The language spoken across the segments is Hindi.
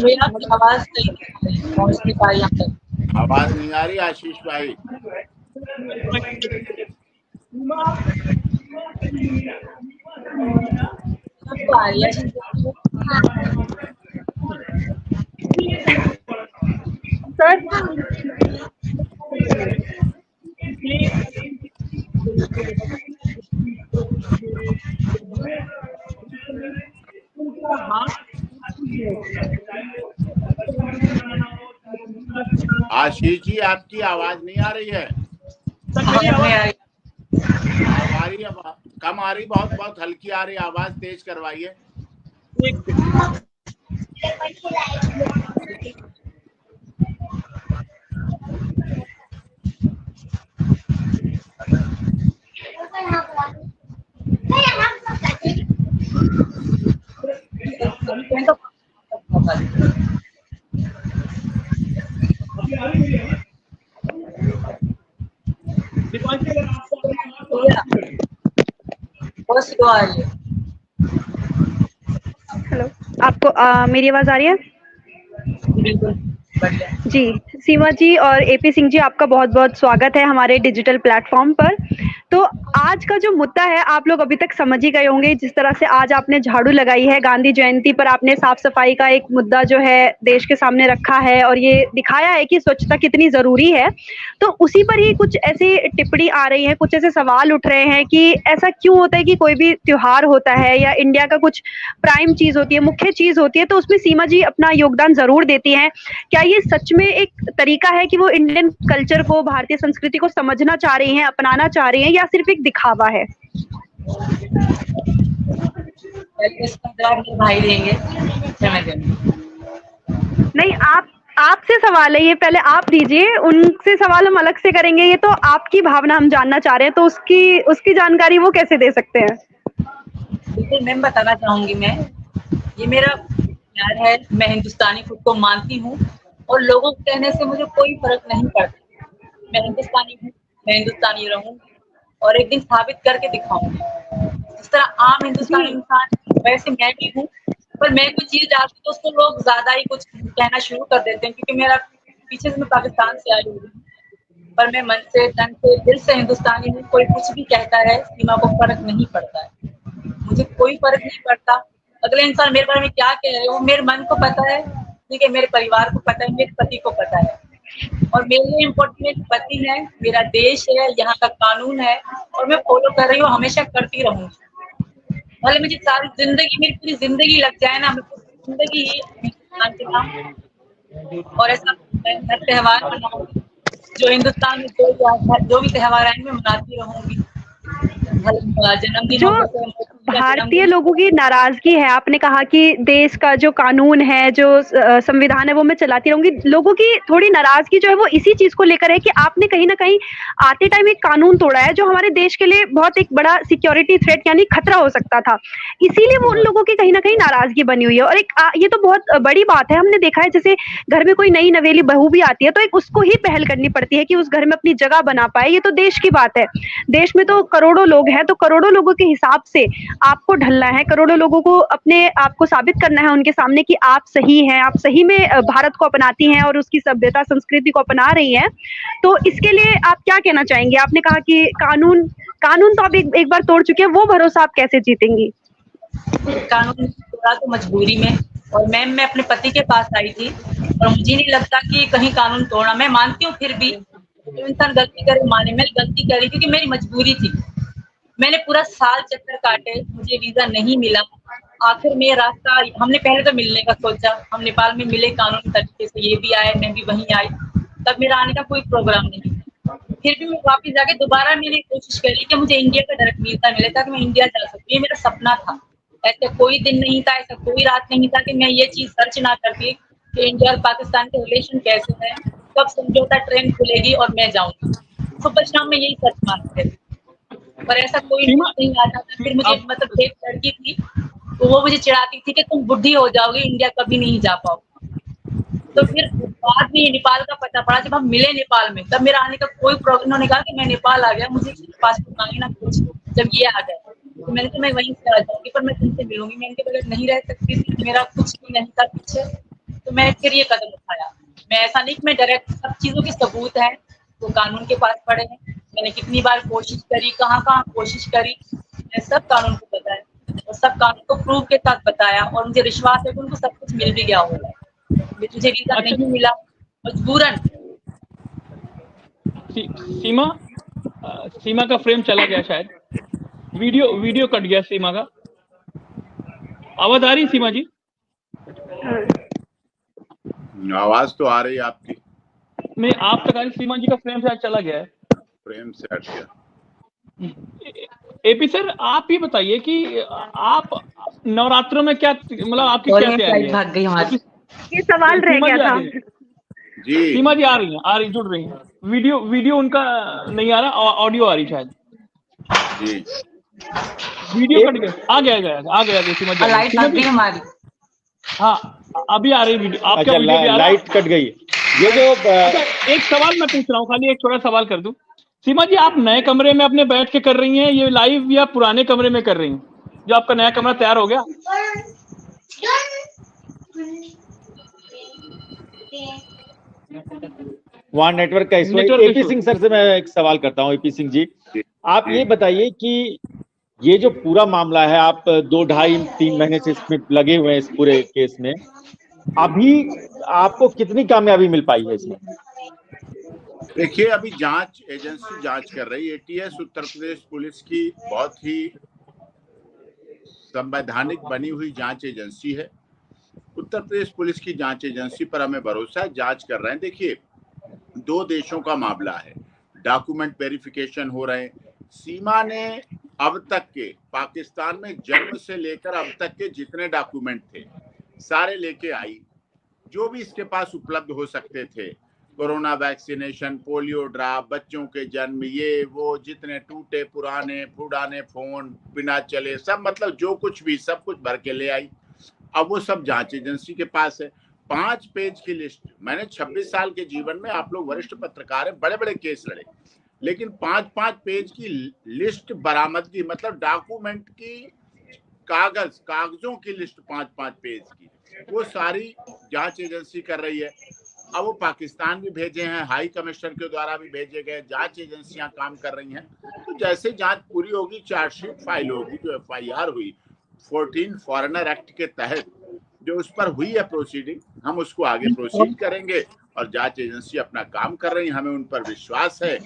मेरा आवाज पहुंच नहीं पाई यहाँ तक। आवाज नहीं आ रही आशीष भाई? सबको आ रही है। सर आशीष जी आपकी आवाज नहीं आ रही है। हमारी कम आ रही, बहुत बहुत हल्की आ रही, आवाज तेज करवाइए। हेलो, आपको मेरी आवाज आ रही है? जी, सीमा जी और एपी सिंह जी, आपका बहुत बहुत स्वागत है हमारे डिजिटल प्लेटफॉर्म पर। तो आज का जो मुद्दा है, आप लोग अभी तक समझ ही गए होंगे। जिस तरह से आज आपने झाड़ू लगाई है, गांधी जयंती पर आपने साफ सफाई का एक मुद्दा जो है देश के सामने रखा है और ये दिखाया है कि स्वच्छता कितनी जरूरी है। तो उसी पर ही कुछ ऐसी टिप्पणी आ रही है, कुछ ऐसे सवाल उठ रहे हैं कि ऐसा क्यों होता है कि कोई भी त्योहार होता है या इंडिया का कुछ प्राइम चीज होती है, मुख्य चीज होती है, तो उसमें सीमा जी अपना योगदान जरूर देती हैं। क्या ये सच में एक तरीका है कि वो इंडियन कल्चर को, भारतीय संस्कृति को समझना चाह रही हैं, अपनाना चाह रही हैं, या सिर्फ एक दिखावा है? भाई देंगे नहीं, आपसे सवाल है ये, पहले आप दीजिए, उनसे सवाल हम अलग से करेंगे। ये तो आपकी भावना हम जानना चाह रहे हैं, तो उसकी जानकारी वो कैसे दे सकते हैं? बिल्कुल मैम, बताना चाहूंगी मैं। ये मेरा प्यार है, मैं हिंदुस्तानी खुद को मानती हूँ और लोगों के कहने से मुझे कोई फर्क नहीं पड़ता। मैं हिंदुस्तानी हूँ, मैं हिंदुस्तानी रहूँ और एक दिन साबित करके दिखाऊंगी। जिस तरह आम हिंदुस्तानी इंसान वैसे मैं भी हूँ, पर मैं कोई चीज डालती तो उसको लोग ज्यादा ही कुछ कहना शुरू कर देते हैं, क्योंकि मेरा पीछे से मैं पाकिस्तान से आई हूँ, पर मैं मन से, तन से, दिल से हिंदुस्तानी हूँ। कोई कुछ भी कहता है, सीमा को फर्क नहीं पड़ता है, मुझे कोई फर्क नहीं पड़ता। अगले इंसान मेरे बारे में क्या कह रहे हैं वो मेरे मन को पता है, ठीक है, मेरे परिवार को पता है, मेरे पति को पता है, और मेरे लिए इम्पोर्टेंट पति है, मेरा देश है, यहाँ का कानून है, और मैं फॉलो कर रही हूँ, हमेशा करती रहूंगी। भले मुझे सारी जिंदगी, मेरी पूरी जिंदगी लग जाए ना, मैं पूरी जिंदगी ही हिंदुस्तान के नाम और ऐसा मैं त्योहार मनाऊंगी। जो हिंदुस्तान में जो भी त्योहार आएंगे मैं मनाती रहूंगी। जो भारतीय लोगों की नाराजगी है, आपने कहा कि देश का जो कानून है, जो संविधान है, वो मैं चलाती रहूंगी। लोगों की थोड़ी नाराजगी जो है वो इसी चीज को लेकर है कि आपने कहीं ना कहीं आते टाइम एक कानून तोड़ा है जो हमारे देश के लिए बहुत एक बड़ा सिक्योरिटी थ्रेट यानी खतरा हो सकता था। इसीलिए वो उन लोगों की कहीं ना कहीं नाराजगी बनी हुई है। और एक ये तो बहुत बड़ी बात है। हमने देखा है जैसे घर में कोई नई नवेली बहू भी आती है तो एक उसको ही पहल करनी पड़ती है कि उस घर में अपनी जगह बना पाए। ये तो देश की बात है। देश में तो करोड़ों लोग हैं, तो करोड़ों लोगों के हिसाब से आपको ढलना है, करोड़ों लोगों को अपने आप को साबित करना है उनके सामने कि आप सही हैं, आप सही में भारत को अपनाती हैं और उसकी सभ्यता संस्कृति को अपना रही हैं। तो इसके लिए आप क्या कहना चाहेंगे? आपने कहा कि कानून तो आप एक बार तोड़ चुके हैं, वो भरोसा आप कैसे जीतेंगी? कानून तोड़ा तो मजबूरी में, और मैम मैं अपने पति के पास आई थी और मुझे नहीं लगता कि कहीं कानून तोड़ना, मैं मानती हूँ फिर भी तो इंसान गलती करे, माने मैं गलती करी क्योंकि मेरी मजबूरी थी। मैंने पूरा साल चक्कर काटे, मुझे वीजा नहीं मिला। आखिर में रास्ता, हमने पहले तो मिलने का सोचा, हम नेपाल में मिले कानूनी तरीके से, ये भी आए, मैं भी वहीं आई, तब मेरा आने का कोई प्रोग्राम नहीं था। फिर भी मैं वापस जाके दोबारा मैंने कोशिश करी कि मुझे इंडिया का डायरेक्ट वीजा मिले ताकि मैं इंडिया जा सकूँ। ये मेरा सपना था। ऐसे कोई दिन नहीं था, ऐसा कोई रात नहीं था कि मैं ये चीज सर्च ना करती कि इंडिया और पाकिस्तान के रिलेशन कैसे हैं, कब समझौता ट्रेन खुलेगी और मैं जाऊंगी। सुबह शाम में यही सर्च मारते थे। पर ऐसा कोई नहीं आता था। फिर मुझे मतलब एक लड़की थी तो वो मुझे चिढ़ाती थी कि तुम बुढ़ी हो जाओगी, इंडिया कभी नहीं जा पाओगे। तो फिर बाद में नेपाल का पता पड़ा, जब हम मिले नेपाल में, तब मेरा आने का कोई प्रॉब्लम। उन्होंने कहा कि मैं नेपाल आ गया, मुझे पासपोर्ट मांगे ना कुछ। जब ये आ गए तो मैंने कहा मैं वहीं से आ जाऊंगी, पर मैं तुमसे मिलूंगी, मैं इनके बगैर नहीं रह सकती थी, मेरा कुछ भी नहीं था पीछे। तो मैं फिर ये कदम उठाया। मैं ऐसा नहीं कि मैं डायरेक्ट, सब चीजों के सबूत हैं वो कानून के पास पड़े हैं। मैंने कितनी बार कोशिश करी, कहाँ कोशिश करी, मैं सब कानून को बताया और सब कानून को प्रूफ के साथ बताया, और मुझे विश्वास है कि उनको सब कुछ मिल भी गया होगा। तुझे वीजा नहीं मिला मजबूरन। सीमा का फ्रेम चला गया शायद, वीडियो कट गया सीमा का। आवाज आ रही सीमा जी? आवाज तो आ रही है आपकी। नहीं, आप तक आ रही। सीमा जी का फ्रेम शायद चला गया है, फ्रेम से हट गया। एपी सर, आप ये बताइए कि आप नवरात्रों में क्या, मतलब आपकी क्या तैयारी है? भाग गई हमारी, ये सवाल रह गया था जी। सीमा जी आ रही जुड़ रही हैं। वीडियो उनका नहीं आ रहा, ऑडियो आ रही शायद जी। वीडियो कट गया, आ गया सीमा जी। लाइट भाग गई हमारी। हाँ, अभी आ रही वीडियो आपका। अच्छा, वीडियो भी आ रहा, लाइट कट गई। ये जो एक सवाल मैं पूछ रहा हूँ, खाली एक छोटा सवाल कर दूं। सीमा जी, आप नए कमरे में अपने बैठ के कर रही हैं ये लाइव, या पुराने कमरे में कर रही हैं, जो आपका नया कमरा तैयार हो गया? वहाँ नेटवर्क का इशू है। एपी सिंह सर से मैं एक सवाल करता हूँ। एपी सिंह जी, आप ये बताइए कि ये जो पूरा मामला है, आप 2, 2.5, 3 महीने से इसमें लगे हुए हैं इस पूरे केस में, अभी आपको कितनी कामयाबी मिल पाई है इसमें? देखिए, अभी जांच एजेंसी जांच कर रही है। एटीएस उत्तर प्रदेश पुलिस की बहुत ही संवैधानिक बनी हुई जांच एजेंसी है। उत्तर प्रदेश पुलिस की जांच एजेंसी पर हमें भरोसा है, जांच कर रहे हैं। देखिए, 2 देशों का मामला है, डॉक्यूमेंट वेरिफिकेशन हो रहे हैं। सीमा ने अब तक के पाकिस्तान में जन्म से लेकर अब तक के जितने डॉक्यूमेंट थे सारे लेके आई, जो भी इसके पास उपलब्ध हो सकते थे। कोरोना वैक्सीनेशन, पोलियो ड्रॉप, बच्चों के जन्म, ये वो जितने टूटे पुराने फोन बिना चले सब, मतलब जो कुछ भी सब कुछ भर के ले आई। अब वो सब जांच एजेंसी के पास है। 5 पेज की लिस्ट। मैंने 26 साल के जीवन में, आप लोग वरिष्ठ पत्रकार हैं, बड़े बड़े केस लड़े, लेकिन 5-5 पेज की लिस्ट बरामदगी, मतलब डॉक्यूमेंट की कागजों की लिस्ट 5-5 पेज की, वो सारी जांच एजेंसी कर रही है। अब वो पाकिस्तान भी भेजे हैं, हाई कमिश्नर के द्वारा भी भेजे गए, जांच एजेंसियां काम कर रही हैं। तो जैसे जांच पूरी होगी, चार्जशीट फाइल होगी, जो FIR हुई 14 फॉरेनर एक्ट के तहत जो उस पर हुई है प्रोसीडिंग, हम उसको आगे प्रोसीड करेंगे। और जांच एजेंसी अपना काम कर रही है, हमें उन पर विश्वास है।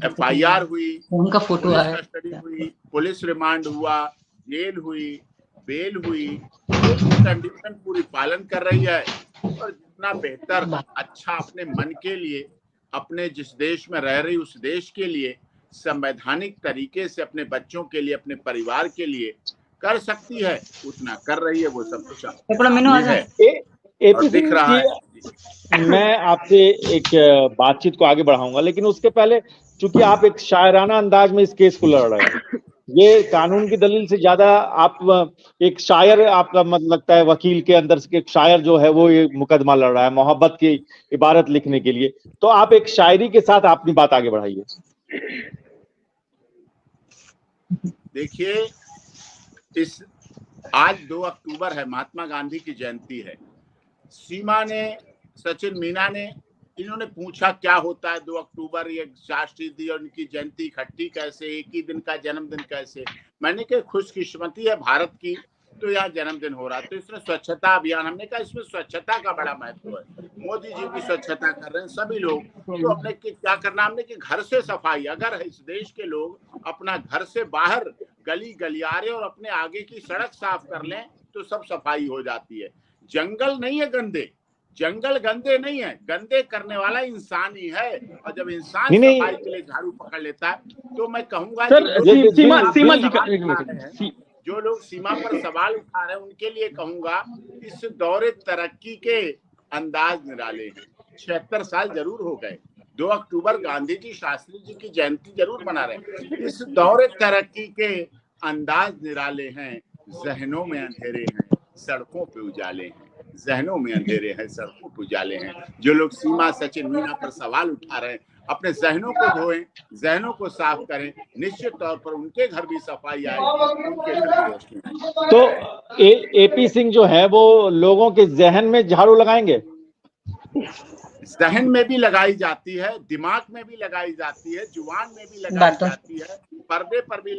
FIR हुई, उनका फोटो पुलिस कस्टडी हुई, पुलिस रिमांड हुआ, जेल हुई, बेल हुई, कंडीशन पूरी पालन कर रही है। और जितना बेहतर, अच्छा अपने मन के लिए, अपने जिस देश में रह रही उस देश के लिए संवैधानिक तरीके से, अपने बच्चों के लिए, अपने परिवार के लिए कर सकती है, उतना कर रही है। वो सब कुछ एपी सिंह जी, मैं आपसे एक बातचीत को आगे बढ़ाऊंगा, लेकिन उसके पहले, चूंकि आप एक शायराना अंदाज में इस केस को लड़ रहे हैं, ये कानून की दलील से ज्यादा आप एक शायर, आपका मतलब लगता है वकील के अंदर से एक शायर जो है वो ये मुकदमा लड़ रहा है मोहब्बत की इबारत लिखने के लिए। तो आप एक शायरी के साथ अपनी बात आगे बढ़ाइए। देखिए, आज 2 अक्टूबर है, महात्मा गांधी की जयंती है। सीमा ने, सचिन मीना ने, इन्होंने पूछा क्या होता है 2 अक्टूबर, ये राष्ट्रीय और उनकी जयंती इकट्ठी कैसे, एक ही दिन का जन्मदिन कैसे। मैंने कहा खुशकिस्मती है भारत की, तो यहाँ जन्मदिन हो रहा है। तो इसमें स्वच्छता अभियान, हमने कहा इसमें स्वच्छता का बड़ा महत्व है। मोदी जी भी स्वच्छता कर रहे हैं, सभी लोग। तो हमने क्या करना, हमने कि घर से सफाई। अगर इस देश के लोग अपना घर से बाहर गली गलियारे और अपने आगे की सड़क साफ कर लें तो सब सफाई हो जाती है। जंगल नहीं है गंदे, जंगल गंदे नहीं है, गंदे करने वाला इंसान ही है। और जब इंसान सफाई के लिए झाड़ू पकड़ लेता है, तो मैं कहूंगा जो लोग सीमा पर सवाल उठा रहे हैं उनके लिए कहूंगा, इस दौरे तरक्की के अंदाज निराले हैं। 76 साल जरूर हो गए, 2 अक्टूबर गांधी जी शास्त्री जी की जयंती जरूर मना रहे हैं। इस दौर तरक्की के अंदाज निराले हैं, जहनों में अंधेरे हैं, सड़कों पे उजाले हैं, जहनों में अंधेरे हैं, सड़कों पे उजाले हैं। जो लोग सीमा, सचिन, मीना पर सवाल उठा रहे हैं, अपने जहनों को धोएं, जहनों को साफ करें, निश्चित तौर पर उनके घर भी सफाई आएगी, उनके घर भी रोशनी आएगी। तो एपी सिंह जो है वो लोगों के जहन में झाड़ू लगाएंगे? जहन में भी लगाई जाती है, दिमाग में भी लगाई जाती है, जुबान में भी लगाई जाती है, पर्दे पर भी